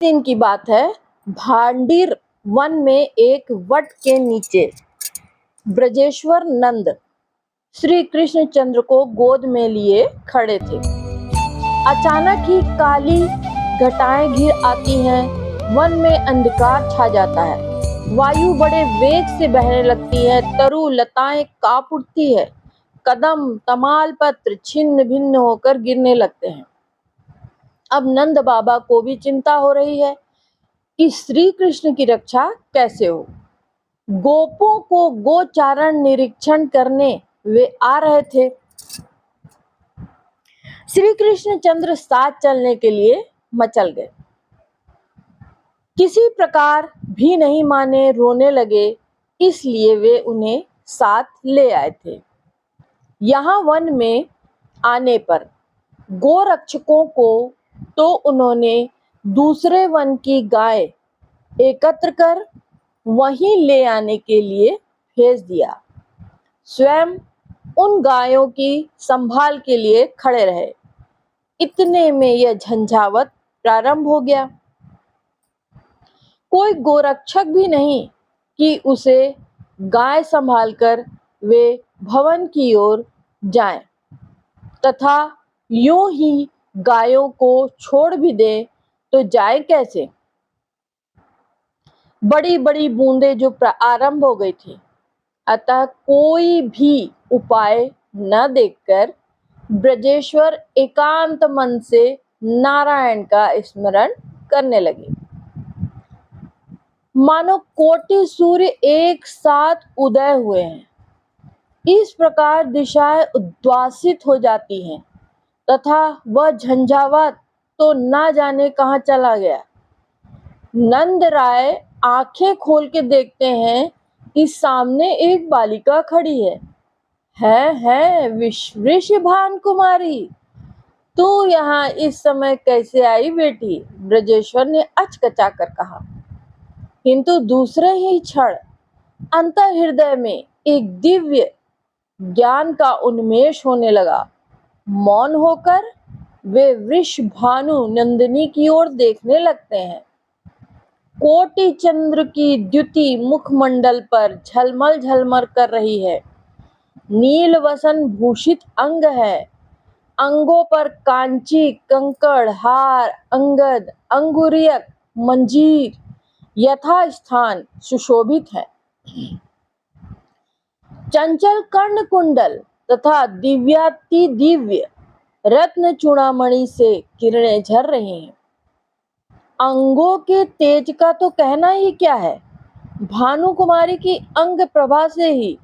दिन की बात है। भांडीर वन में एक वट के नीचे ब्रजेश्वर नंद श्री कृष्णचंद्र को गोद में लिए खड़े थे। अचानक ही काली घटाएं घिर आती हैं, वन में अंधकार छा जाता है, वायु बड़े वेग से बहने लगती है, तरु लताएं कांप उठती है, कदम तमाल पत्र छिन्न भिन्न होकर गिरने लगते हैं। अब नंद बाबा को भी चिंता हो रही है कि श्री कृष्ण की रक्षा कैसे हो। गोपों को गोचारण निरीक्षण करने वे आ रहे थे। श्री कृष्णचंद्र साथ चलने के लिए मचल गए। किसी प्रकार भी नहीं माने, रोने लगे, इसलिए वे उन्हें साथ ले आए थे। यहाँ वन में आने पर गोरक्षकों को तो उन्होंने दूसरे वन की गाय एकत्र कर वहीं ले आने के लिए भेज दिया। स्वयं उन गायों की संभाल के लिए खड़े रहे। इतने में यह झंझावत प्रारंभ हो गया। कोई गोरक्षक भी नहीं कि उसे गाय संभालकर वे भवन की ओर जाएं, तथा यूं ही गायों को छोड़ भी दे तो जाए कैसे। बड़ी बड़ी बूंदें जो आरंभ हो गई थी, अतः कोई भी उपाय न देखकर ब्रजेश्वर एकांत मन से नारायण का स्मरण करने लगे। मानो कोटि सूर्य एक साथ उदय हुए हैं। इस प्रकार दिशाएं उद्वासित हो जाती हैं तथा वह झंझावात तो ना जाने कहाँ चला गया। नंद राय आंखें खोल के देखते हैं कि सामने एक बालिका खड़ी है वृषभान कुमारी, तू यहाँ इस समय कैसे आई बेटी? ब्रजेश्वर ने अचकचा कर कहा। किंतु दूसरे ही क्षण अंतर्हृदय में एक दिव्य ज्ञान का उन्मेष होने लगा। मौन होकर वे वृषभानु नंदिनी की ओर देखने लगते हैं। कोटि चंद्र की द्युति मुखमंडल पर झलमल झलमल कर रही है। नील वसन भूषित अंग है, अंगों पर कांची, कंकड़, हार, अंगद, अंगुरियक, मंजीर यथास्थान सुशोभित है। चंचल कर्ण कुंडल तथा दिव्याति दिव्य रत्न चूड़ामणि से किरणें झर रही हैं। अंगों के तेज का तो कहना ही क्या है। भानु कुमारी की अंग प्रभा से ही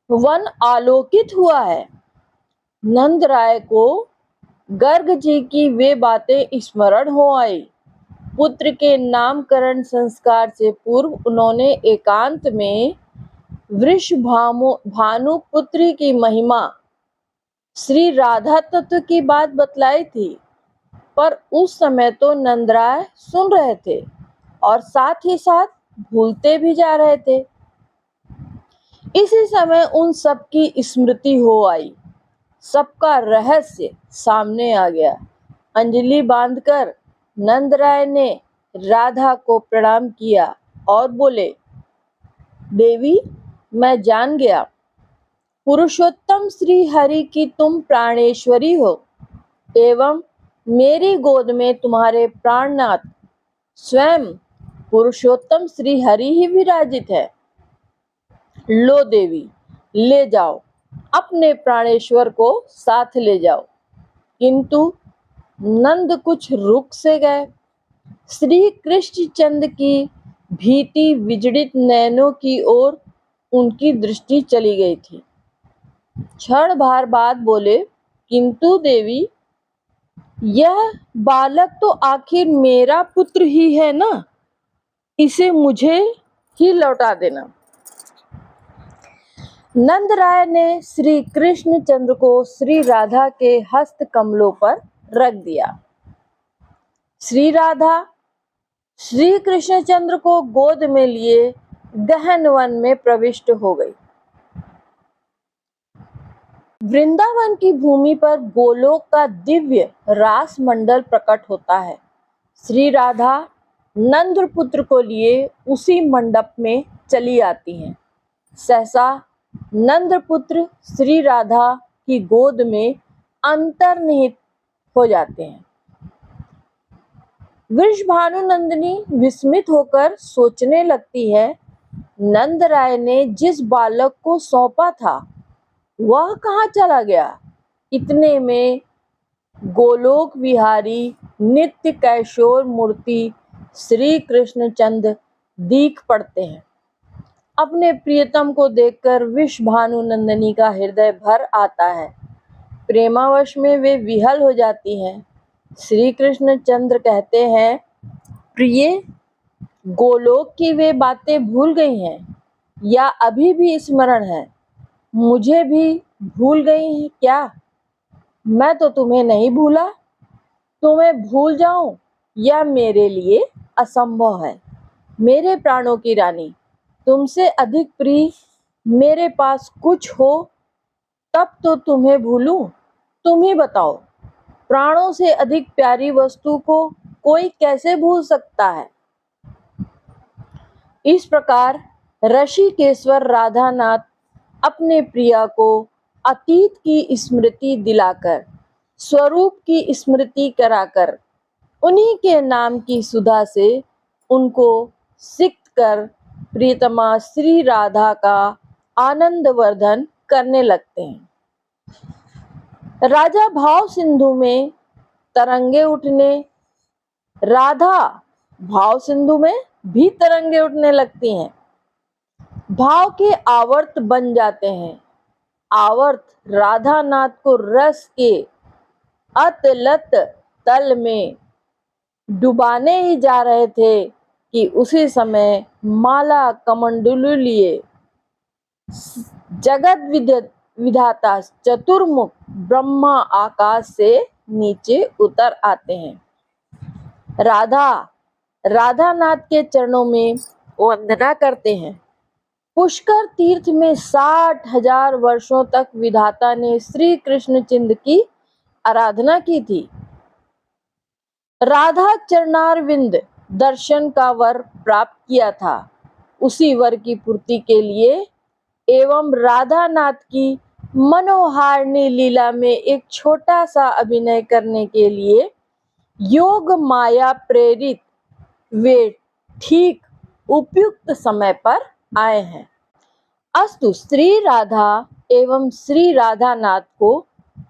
वन आलोकित हुआ है। नंद राय को गर्ग जी की वे बातें स्मरण हो आई। पुत्र के नामकरण संस्कार से पूर्व उन्होंने एकांत में वृषभानु पुत्री की महिमा श्री राधा तत्व की बात बतलाई थी, पर उस समय तो नंदराय सुन रहे थे और साथ ही साथ भूलते भी जा रहे थे। इसी समय उन सबकी स्मृति हो आई, सबका रहस्य सामने आ गया। अंजलि बांधकर नंदराय ने राधा को प्रणाम किया और बोले, देवी, मैं जान गया पुरुषोत्तम श्री हरि की तुम प्राणेश्वरी हो एवं मेरी गोद में तुम्हारे प्राणनाथ स्वयं पुरुषोत्तम श्री हरि ही विराजित है। लो देवी, ले जाओ, अपने प्राणेश्वर को साथ ले जाओ। किंतु नंद कुछ रुक से गए। श्री कृष्णचंद्र की भीति विजड़ित नयनों की ओर उनकी दृष्टि चली गई थी। क्षण भर बाद बोले, किंतु देवी, यह बालक तो आखिर मेरा पुत्र ही है ना, इसे मुझे ही लौटा देना। नंद राय ने श्री कृष्णचंद्र को श्री राधा के हस्त कमलों पर रख दिया। श्री राधा श्री कृष्णचंद्र को गोद में लिए गहन वन में प्रविष्ट हो गई। वृंदावन की भूमि पर गोलोक का दिव्य रास मंडल प्रकट होता है। श्री राधा नंदपुत्र को लिए उसी मंडप में चली आती हैं। सहसा नंदपुत्र श्री राधा की गोद में अंतर्निहित हो जाते हैं। वृषभानुनंदिनी विस्मित होकर सोचने लगती है, नंद राय ने जिस बालक को सौंपा था वह कहाँ चला गया। इतने में गोलोक विहारी नित्य कैशोर मूर्ति श्री कृष्णचंद्र दीख पड़ते हैं। अपने प्रियतम को देखकर वृषभानुनंदिनी का हृदय भर आता है। प्रेमावश में वे विहल हो जाती हैं। श्री कृष्णचंद्र कहते हैं, प्रिय, गोलोक की वे बातें भूल गई हैं या अभी भी स्मरण है? मुझे भी भूल गई हैं क्या? मैं तो तुम्हें नहीं भूला। तुम्हें भूल जाऊं यह मेरे लिए असंभव है। मेरे प्राणों की रानी, तुमसे अधिक प्रिय मेरे पास कुछ हो तब तो तुम्हें भूलूं। तुम ही बताओ, प्राणों से अधिक प्यारी वस्तु को कोई कैसे भूल सकता है। इस प्रकार ऋषिकेश्वर राधानाथ अपने प्रिया को अतीत की स्मृति दिलाकर, स्वरूप की स्मृति कराकर, उन्हीं के नाम की सुधा से उनको सिक्त कर प्रियतमा श्री राधा का आनंदवर्धन करने लगते हैं। राजा भाव सिंधु में तरंगे उठने, राधा भाव सिंधु में भी तरंगे उठने लगती हैं। भाव के आवर्त बन जाते हैं। आवर्त राधानाथ को रस के अतलत तल में डुबाने ही जा रहे थे कि उसी समय माला कमंडलू लिए जगत विधाता चतुर्मुख ब्रह्मा आकाश से नीचे उतर आते हैं। राधानाथ के चरणों में वंदना करते हैं। पुष्कर तीर्थ में 60,000 वर्षों तक विधाता ने श्री कृष्णचंद्र की आराधना की थी। राधा चरणारविंद दर्शन का वर प्राप्त किया था। उसी वर की पूर्ति के लिए एवं राधानाथ की मनोहारिणी लीला में एक छोटा सा अभिनय करने के लिए योग माया प्रेरित वे ठीक उपयुक्त समय पर आए हैं। अस्तु, श्री राधा एवं श्री राधानाथ को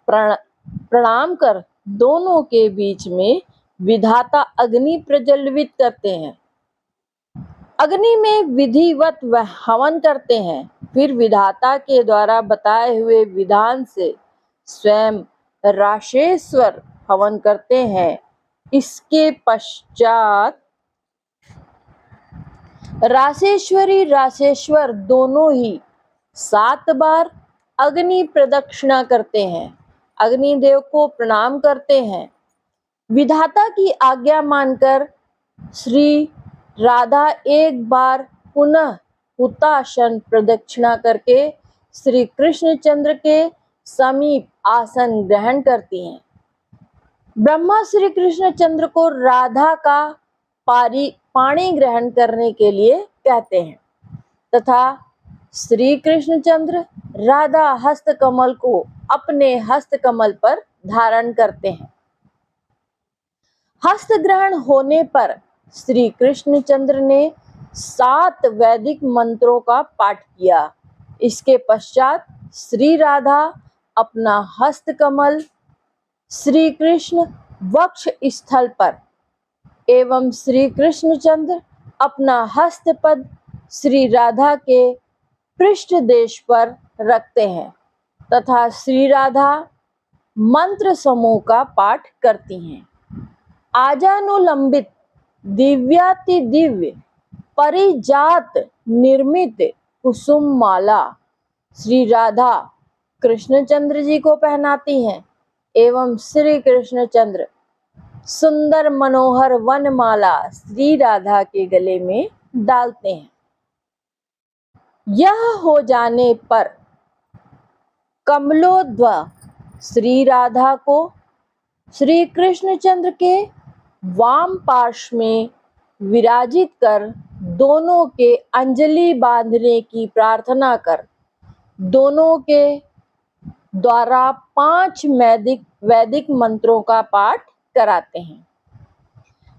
प्रणाम कर दोनों के बीच में विधाता अग्नि प्रज्वलित करते हैं। अग्नि में विधिवत हवन करते हैं। फिर विधाता के द्वारा बताए हुए विधान से स्वयं राशेश्वर हवन करते हैं। इसके पश्चात राशेश्वर दोनों ही 7 बार अग्नि प्रदक्षिणा करते हैं। अग्निदेव को प्रणाम करते हैं। विधाता की आज्ञा मानकर श्री राधा एक बार पुनः हुतासन प्रदक्षिणा करके श्री कृष्णचंद्र के समीप आसन ग्रहण करती हैं। ब्रह्मा श्री कृष्णचंद्र को राधा का पाणी ग्रहण करने के लिए कहते हैं तथा श्री कृष्णचंद्र राधा हस्तकमल को अपने हस्तकमल पर धारण करते हैं। हस्त ग्रहण होने पर श्री कृष्णचंद्र ने 7 वैदिक मंत्रों का पाठ किया। इसके पश्चात श्री राधा अपना हस्तकमल श्री कृष्ण वक्ष स्थल पर एवं श्री कृष्णचंद्र अपना हस्तपद श्री राधा के पृष्ठ देश पर रखते हैं तथा श्री राधा मंत्र समूह का पाठ करती हैं। आजानुलंबित दिव्याति दिव्य परिजात निर्मित कुसुम माला श्री राधा कृष्णचंद्र जी को पहनाती हैं एवं श्री कृष्णचंद्र सुंदर मनोहर वनमाला श्री राधा के गले में डालते हैं। यह हो जाने पर कमलोद्भव श्री राधा को श्री कृष्णचंद्र के वाम पार्श्व में विराजित कर दोनों के अंजलि बांधने की प्रार्थना कर दोनों के द्वारा 5 वैदिक मंत्रों का पाठ कराते हैं।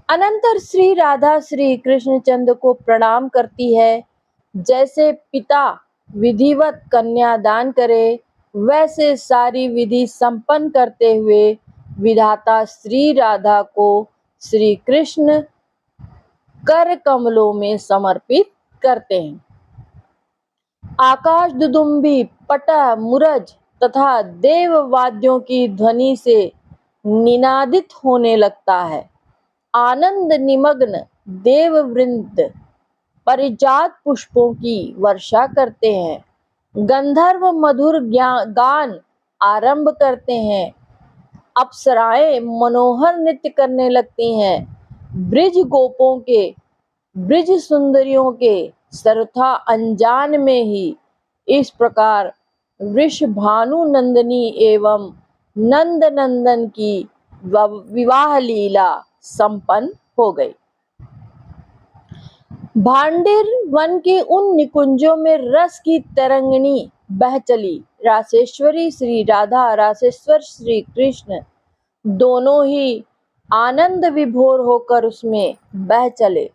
अनंतर श्री राधा श्री कृष्णचंद्र को प्रणाम करती है। जैसे पिता विधिवत कन्यादान करे वैसे सारी विधि संपन्न करते हुए विधाता श्री राधा को श्री कृष्ण कर कमलों में समर्पित करते हैं। आकाश दुदुम्बी पटा मुरज तथा देव वाद्यों की ध्वनि से निनादित होने लगता है। आनंद निमग्न देव वृंद परिजात पुष्पों की वर्षा करते हैं। गंधर्व मधुर गान आरंभ करते हैं। अप्सराएं मनोहर नृत्य करने लगती हैं। ब्रिज सुंदरियों के सरथा अनजान में ही इस प्रकार वृषभानु नंदनी एवं नंद नंदन की विवाह लीला संपन्न हो गई। भांडिर वन के उन निकुंजों में रस की तरंगिणी बह चली। रासेश्वरी श्री राधा, रासेश्वर श्री कृष्ण दोनों ही आनंद विभोर होकर उसमें बह चले।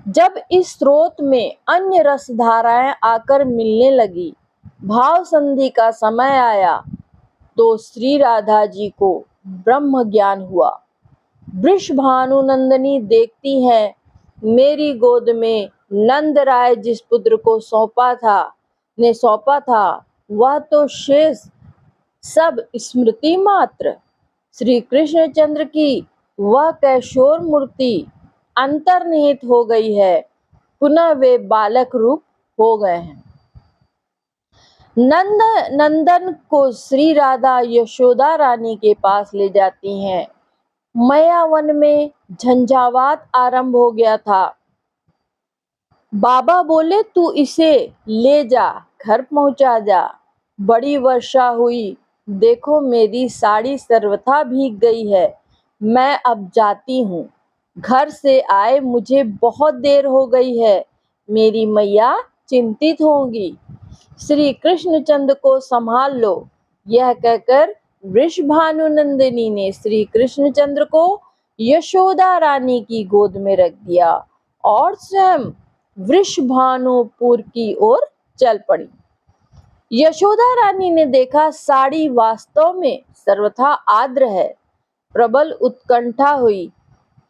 जब इस स्रोत में अन्य रस धाराएं आकर मिलने लगी, भाव संधि का समय आया, तो श्री राधा जी को ब्रह्म ज्ञान हुआ। वृषभानु नंदनी देखती हैं, मेरी गोद में नंद राय जिस पुत्र को सौंपा था वह तो शेष सब स्मृति मात्र। श्री कृष्णचंद्र की वह कैशोर मूर्ति अंतर्निहित हो गई है, पुनः वे बालक रूप हो गए हैं। नंदन को श्री राधा यशोदा रानी के पास ले जाती हैं। मायावन में झंझावात आरंभ हो गया था। बाबा बोले, तू इसे ले जा, घर पहुंचा जा। बड़ी वर्षा हुई, देखो मेरी साड़ी सर्वथा भीग गई है, मैं अब जाती हूँ। घर से आए मुझे बहुत देर हो गई है, मेरी मैया चिंतित होंगी। श्री कृष्णचंद्र को संभाल लो। यह कहकर वृषभानु नंदिनी ने श्री कृष्णचंद्र को यशोदा रानी की गोद में रख दिया और स्वयं वृषभानुपुर की ओर चल पड़ी। यशोदा रानी ने देखा साड़ी वास्तव में सर्वथा आर्द्र है। प्रबल उत्कंठा हुई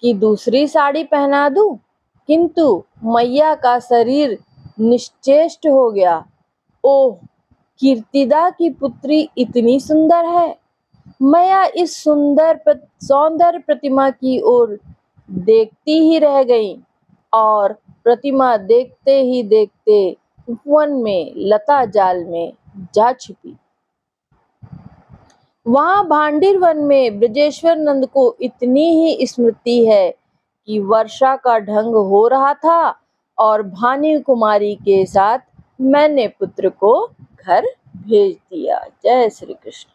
कि दूसरी साड़ी पहना दूं, किंतु मैया का शरीर निश्चेष्ट हो गया। ओह, कीर्तिदा की पुत्री इतनी सुंदर है। मैया इस सौंदर्य प्रतिमा की ओर देखती ही रह गई और प्रतिमा देखते ही देखते वन में लता जाल में जा छिपी। वहां भांडिर वन में ब्रजेश्वर नंद को इतनी ही स्मृति है कि वर्षा का ढंग हो रहा था और भानु कुमारी के साथ मैंने पुत्र को घर भेज दिया। जय श्री कृष्ण।